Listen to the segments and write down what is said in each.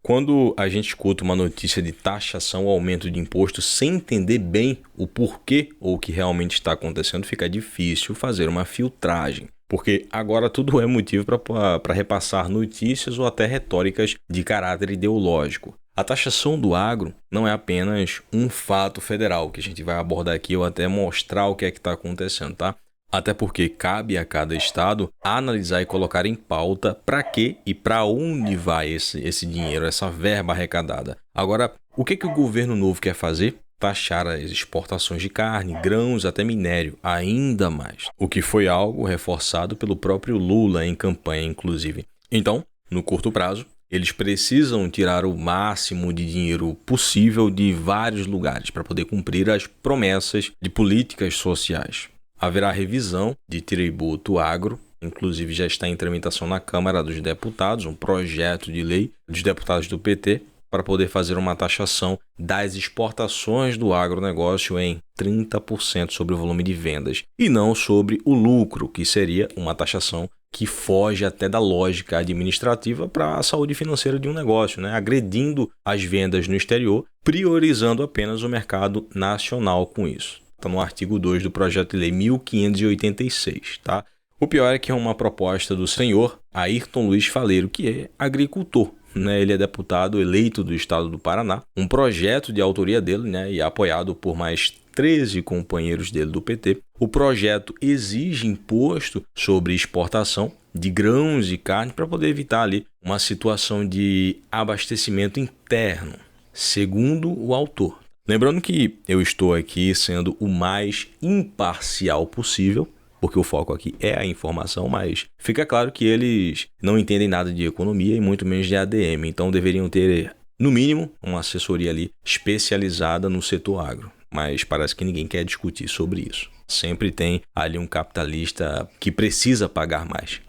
Quando a gente escuta uma notícia de taxação ou aumento de imposto sem entender bem o porquê ou o que realmente está acontecendo, fica difícil fazer uma filtragem. Porque agora tudo é motivo para repassar notícias ou até retóricas de caráter ideológico. A taxação do agro não é apenas um fato federal que a gente vai abordar aqui ou até mostrar o que é que está acontecendo, tá? Até porque cabe a cada estado analisar e colocar em pauta para que e para onde vai esse dinheiro, essa verba arrecadada. Agora, o que o governo novo quer fazer? Taxar as exportações de carne, grãos, até minério, ainda mais. O que foi algo reforçado pelo próprio Lula em campanha, inclusive. Então, no curto prazo, eles precisam tirar o máximo de dinheiro possível de vários lugares para poder cumprir as promessas de políticas sociais. Haverá revisão de tributo agro, inclusive já está em tramitação na Câmara dos Deputados, um projeto de lei dos deputados do PT para poder fazer uma taxação das exportações do agronegócio em 30% sobre o volume de vendas e não sobre o lucro, que seria uma taxação que foge até da lógica administrativa para a saúde financeira de um negócio, né? Agredindo as vendas no exterior, priorizando apenas o mercado nacional com isso. Está no artigo 2 do projeto de lei 1586, tá? O pior é que é uma proposta do senhor Ayrton Luiz Faleiro, que é agricultor, né? Ele é deputado eleito do estado do Paraná, um projeto de autoria dele, né? E apoiado por mais 13 companheiros dele do PT. O projeto exige imposto sobre exportação de grãos e carne para poder evitar ali uma situação de abastecimento interno, segundo o autor. Lembrando que eu estou aqui sendo o mais imparcial possível, porque o foco aqui é a informação, mas fica claro que eles não entendem nada de economia e muito menos de ADM, então deveriam ter, no mínimo, uma assessoria ali especializada no setor agro. Mas parece que ninguém quer discutir sobre isso. Sempre tem ali um capitalista que precisa pagar mais.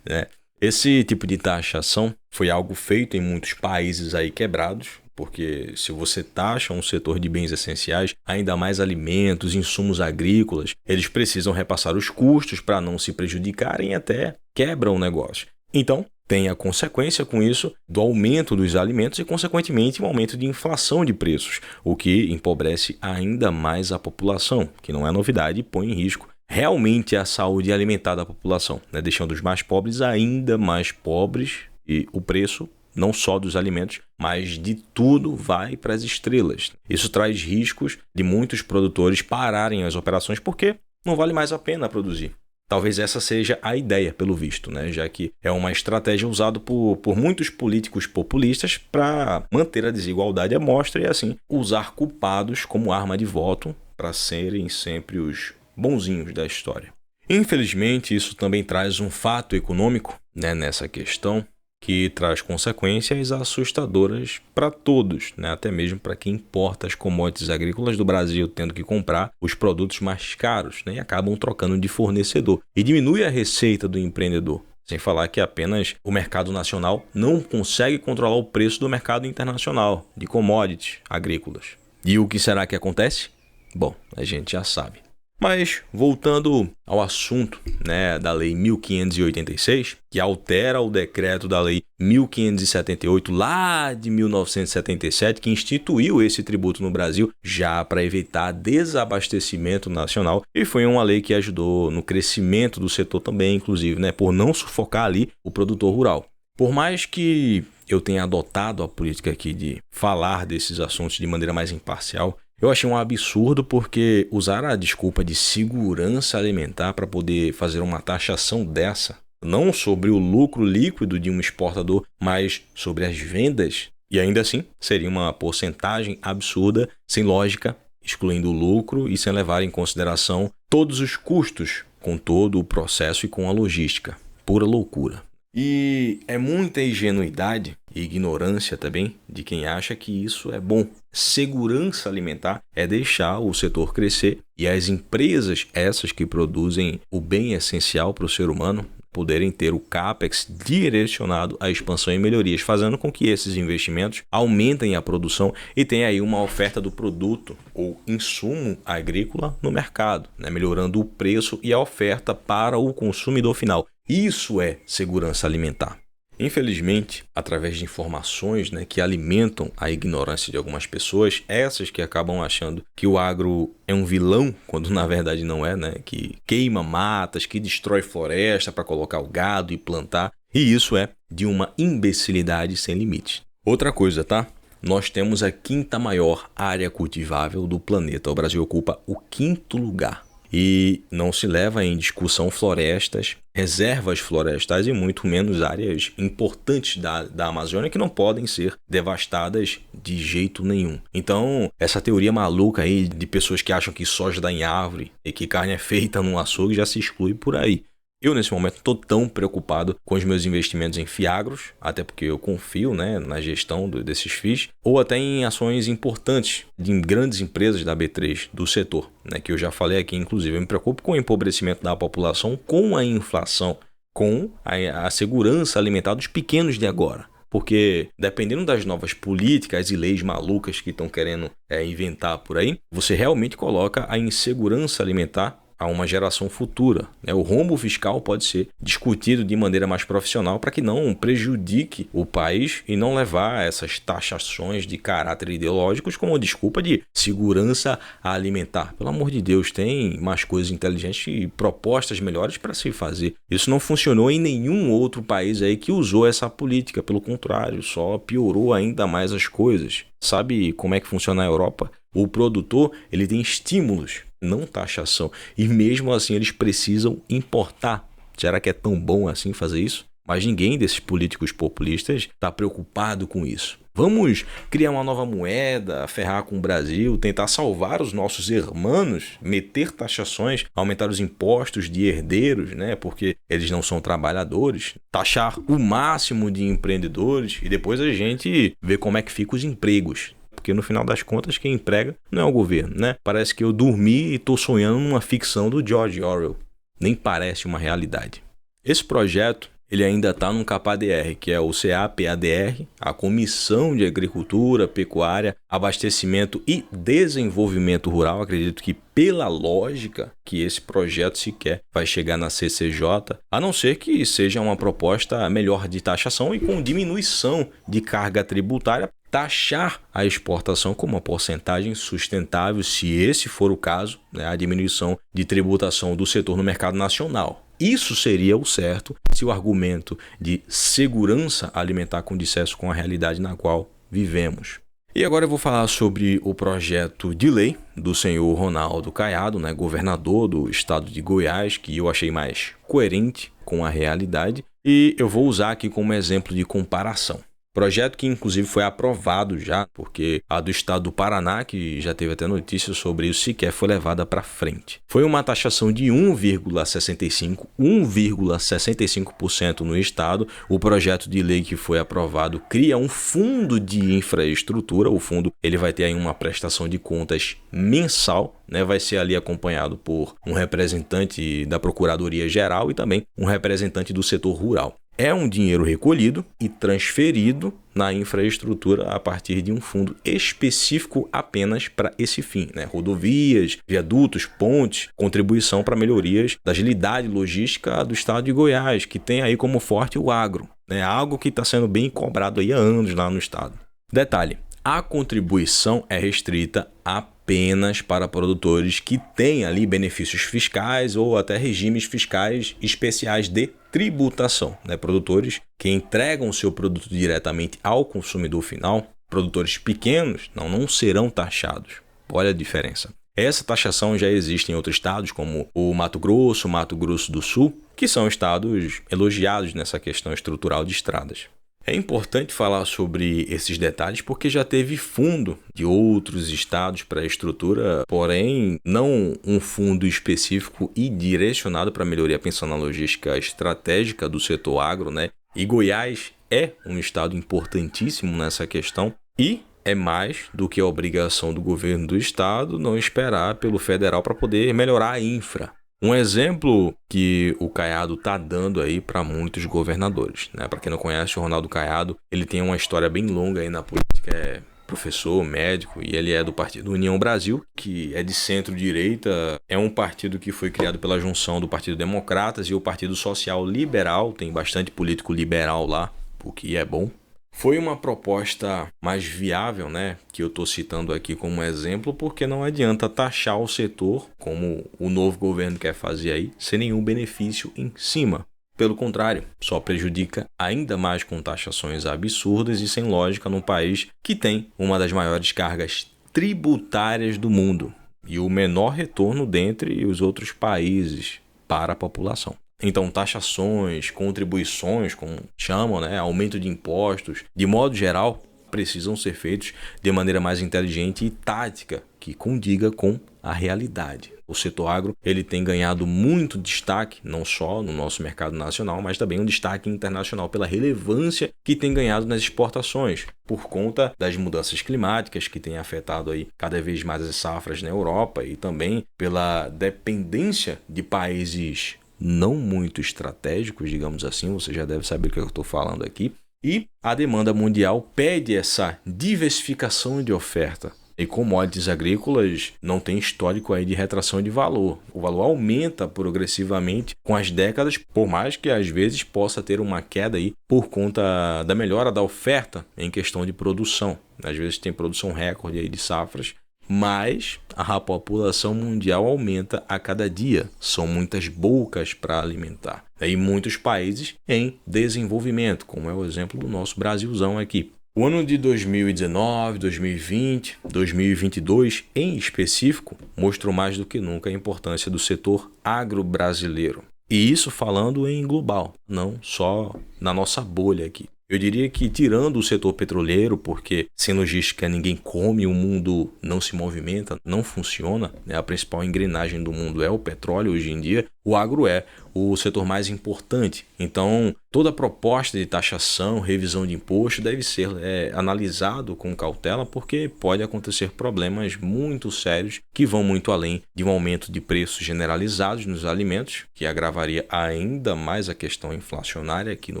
Né? Esse tipo de taxação foi algo feito em muitos países aí quebrados, porque se você taxa um setor de bens essenciais, ainda mais alimentos, insumos agrícolas, eles precisam repassar os custos para não se prejudicarem e até quebram o negócio. Então, tem a consequência com isso do aumento dos alimentos e, consequentemente, um aumento de inflação de preços, o que empobrece ainda mais a população, que não é novidade e põe em risco realmente a saúde alimentar da população, né? Deixando os mais pobres ainda mais pobres e o preço não só dos alimentos, mas de tudo vai para as estrelas. Isso traz riscos de muitos produtores pararem as operações porque não vale mais a pena produzir. Talvez essa seja a ideia, pelo visto, né? Já que é uma estratégia usada por muitos políticos populistas para manter a desigualdade à mostra e, assim, usar culpados como arma de voto para serem sempre os bonzinhos da história. Infelizmente, isso também traz um fato econômico, né, nessa questão, que traz consequências assustadoras para todos, né? Até mesmo para quem importa as commodities agrícolas do Brasil, tendo que comprar os produtos mais caros, né? E acabam trocando de fornecedor. E diminui a receita do empreendedor. Sem falar que apenas o mercado nacional não consegue controlar o preço do mercado internacional de commodities agrícolas. E o que será que acontece? Bom, a gente já sabe. Mas, voltando ao assunto, né, da Lei 1586, que altera o decreto da Lei 1578, lá de 1977, que instituiu esse tributo no Brasil, já para evitar desabastecimento nacional, e foi uma lei que ajudou no crescimento do setor também, inclusive, né, por não sufocar ali o produtor rural. Por mais que eu tenha adotado a política aqui de falar desses assuntos de maneira mais imparcial, eu achei um absurdo porque usar a desculpa de segurança alimentar para poder fazer uma taxação dessa, não sobre o lucro líquido de um exportador, mas sobre as vendas, e ainda assim seria uma porcentagem absurda, sem lógica, excluindo o lucro e sem levar em consideração todos os custos com todo o processo e com a logística. Pura loucura. E é muita ingenuidade e ignorância também de quem acha que isso é bom. Segurança alimentar é deixar o setor crescer e as empresas, essas que produzem o bem essencial para o ser humano, poderem ter o CAPEX direcionado à expansão e melhorias, fazendo com que esses investimentos aumentem a produção e tenha aí uma oferta do produto ou insumo agrícola no mercado, né? Melhorando o preço e a oferta para o consumidor final. Isso é segurança alimentar. Infelizmente, através de informações, né, que alimentam a ignorância de algumas pessoas, essas que acabam achando que o agro é um vilão, quando na verdade não é, né, que queima matas, que destrói floresta para colocar o gado e plantar, e isso é de uma imbecilidade sem limite. Outra coisa, tá? Nós temos a 5ª maior área cultivável do planeta. O Brasil ocupa o 5º lugar. E não se leva em discussão florestas, reservas florestais e muito menos áreas importantes da Amazônia que não podem ser devastadas de jeito nenhum. Então, essa teoria maluca aí de pessoas que acham que soja dá em árvore e que carne é feita num açougue já se exclui por aí. Eu, nesse momento, estou tão preocupado com os meus investimentos em fiagros, até porque eu confio, né, na gestão desses FIIs, ou até em ações importantes de grandes empresas da B3 do setor, né, que eu já falei aqui, inclusive. Eu me preocupo com o empobrecimento da população, com a inflação, com a segurança alimentar dos pequenos de agora. Porque, dependendo das novas políticas e leis malucas que estão querendo inventar por aí, você realmente coloca a insegurança alimentar a uma geração futura, né? O rombo fiscal pode ser discutido de maneira mais profissional para que não prejudique o país e não levar essas taxações de caráter ideológicos como desculpa de segurança alimentar. Pelo amor de Deus, tem mais coisas inteligentes e propostas melhores para se fazer. Isso não funcionou em nenhum outro país aí que usou essa política, pelo contrário, só piorou ainda mais as coisas. Sabe como é que funciona na Europa? O produtor, ele tem estímulos, não taxação. E mesmo assim eles precisam importar. Será que é tão bom assim fazer isso? Mas ninguém desses políticos populistas está preocupado com isso. Vamos criar uma nova moeda, ferrar com o Brasil, tentar salvar os nossos irmãos, meter taxações, aumentar os impostos de herdeiros, né? Porque eles não são trabalhadores, taxar o máximo de empreendedores e depois a gente vê como é que ficam os empregos. Porque no final das contas quem emprega não é o governo, né? Parece que eu dormi e estou sonhando numa ficção do George Orwell. Nem parece uma realidade. Esse projeto ele ainda está num CAPADR, que é o CAPADR, a Comissão de Agricultura, Pecuária, Abastecimento e Desenvolvimento Rural. Acredito que pela lógica que esse projeto sequer vai chegar na CCJ, a não ser que seja uma proposta melhor de taxação e com diminuição de carga tributária, taxar a exportação com uma porcentagem sustentável, se esse for o caso, né, a diminuição de tributação do setor no mercado nacional. Isso seria o certo se o argumento de segurança alimentar condissesse com a realidade na qual vivemos. E agora eu vou falar sobre o projeto de lei do senhor Ronaldo Caiado, né, governador do estado de Goiás, que eu achei mais coerente com a realidade, e eu vou usar aqui como exemplo de comparação. Projeto que inclusive foi aprovado já, porque a do estado do Paraná, que já teve até notícias sobre isso, sequer foi levada para frente. Foi uma taxação de 1,65% no estado. O projeto de lei que foi aprovado cria um fundo de infraestrutura. O fundo ele vai ter aí uma prestação de contas mensal, né? Vai ser ali acompanhado por um representante da Procuradoria Geral e também um representante do setor rural. É um dinheiro recolhido e transferido na infraestrutura a partir de um fundo específico apenas para esse fim, né? Rodovias, viadutos, pontes, contribuição para melhorias da agilidade logística do estado de Goiás, que tem aí como forte o agro, né? Algo que está sendo bem cobrado aí há anos lá no estado. Detalhe, a contribuição é restrita apenas para produtores que têm ali benefícios fiscais ou até regimes fiscais especiais de tributação, né? Produtores que entregam o seu produto diretamente ao consumidor final, produtores pequenos, não serão taxados. Olha a diferença. Essa taxação já existe em outros estados, como o Mato Grosso do Sul, que são estados elogiados nessa questão estrutural de estradas. É importante falar sobre esses detalhes porque já teve fundo de outros estados para a estrutura, porém não um fundo específico e direcionado para melhoria pensando na logística estratégica do setor agro, né? E Goiás é um estado importantíssimo nessa questão e é mais do que a obrigação do governo do estado não esperar pelo federal para poder melhorar a infra. Um exemplo que o Caiado está dando aí para muitos governadores, né? Para quem não conhece, o Ronaldo Caiado, ele tem uma história bem longa aí na política, é professor, médico, e ele é do partido União Brasil, que é de centro-direita, é um partido que foi criado pela junção do Partido Democratas e o Partido Social Liberal, tem bastante político liberal lá, o que é bom. Foi uma proposta mais viável, né, que eu estou citando aqui como exemplo, porque não adianta taxar o setor, como o novo governo quer fazer aí, sem nenhum benefício em cima. Pelo contrário, só prejudica ainda mais com taxações absurdas e sem lógica num país que tem uma das maiores cargas tributárias do mundo e o menor retorno dentre os outros países para a população. Então, taxações, contribuições, como chamam, né, aumento de impostos, de modo geral, precisam ser feitos de maneira mais inteligente e tática, que condiga com a realidade. O setor agro ele tem ganhado muito destaque, não só no nosso mercado nacional, mas também um destaque internacional pela relevância que tem ganhado nas exportações, por conta das mudanças climáticas que têm afetado aí cada vez mais as safras na Europa e também pela dependência de países não muito estratégicos, digamos assim, você já deve saber o que eu estou falando aqui. E a demanda mundial pede essa diversificação de oferta. E commodities agrícolas não tem histórico aí de retração de valor. O valor aumenta progressivamente com as décadas, por mais que às vezes possa ter uma queda aí por conta da melhora da oferta em questão de produção. Às vezes tem produção recorde aí de safras, mas a população mundial aumenta a cada dia. São muitas bocas para alimentar. E muitos países em desenvolvimento, como é o exemplo do nosso Brasilzão aqui. O ano de 2019, 2020, 2022 em específico mostrou mais do que nunca a importância do setor agro-brasileiro. E isso falando em global, não só na nossa bolha aqui. Eu diria que tirando o setor petroleiro, porque sem logística ninguém come, o mundo não se movimenta, não funciona, né? A principal engrenagem do mundo é o petróleo hoje em dia, o agro é o setor mais importante. Então, toda proposta de taxação, revisão de imposto deve ser analisado com cautela, porque pode acontecer problemas muito sérios que vão muito além de um aumento de preços generalizados nos alimentos, que agravaria ainda mais a questão inflacionária aqui no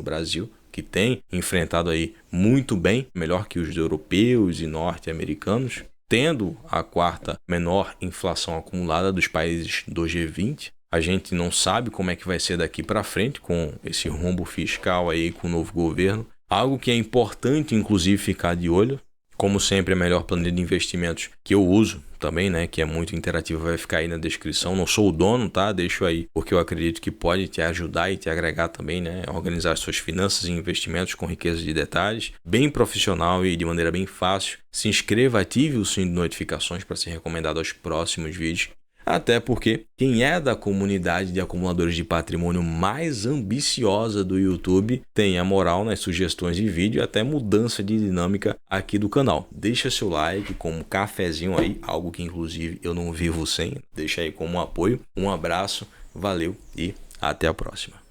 Brasil, que tem enfrentado aí muito bem, melhor que os europeus e norte-americanos, tendo a quarta menor inflação acumulada dos países do G20. A gente não sabe como é que vai ser daqui para frente com esse rombo fiscal aí com o novo governo. Algo que é importante, inclusive, ficar de olho. Como sempre, a melhor planilha de investimentos que eu uso também, né, que é muito interativa, vai ficar aí na descrição. Não sou o dono, tá? Deixo aí, porque eu acredito que pode te ajudar e te agregar também, né, a organizar suas finanças e investimentos com riqueza de detalhes, bem profissional e de maneira bem fácil. Se inscreva, ative o sininho de notificações para ser recomendado aos próximos vídeos. Até porque quem é da comunidade de acumuladores de patrimônio mais ambiciosa do YouTube tem a moral nas sugestões de vídeo e até mudança de dinâmica aqui do canal. Deixa seu like como cafezinho aí, algo que inclusive eu não vivo sem. Deixa aí como apoio. Um abraço, valeu e até a próxima.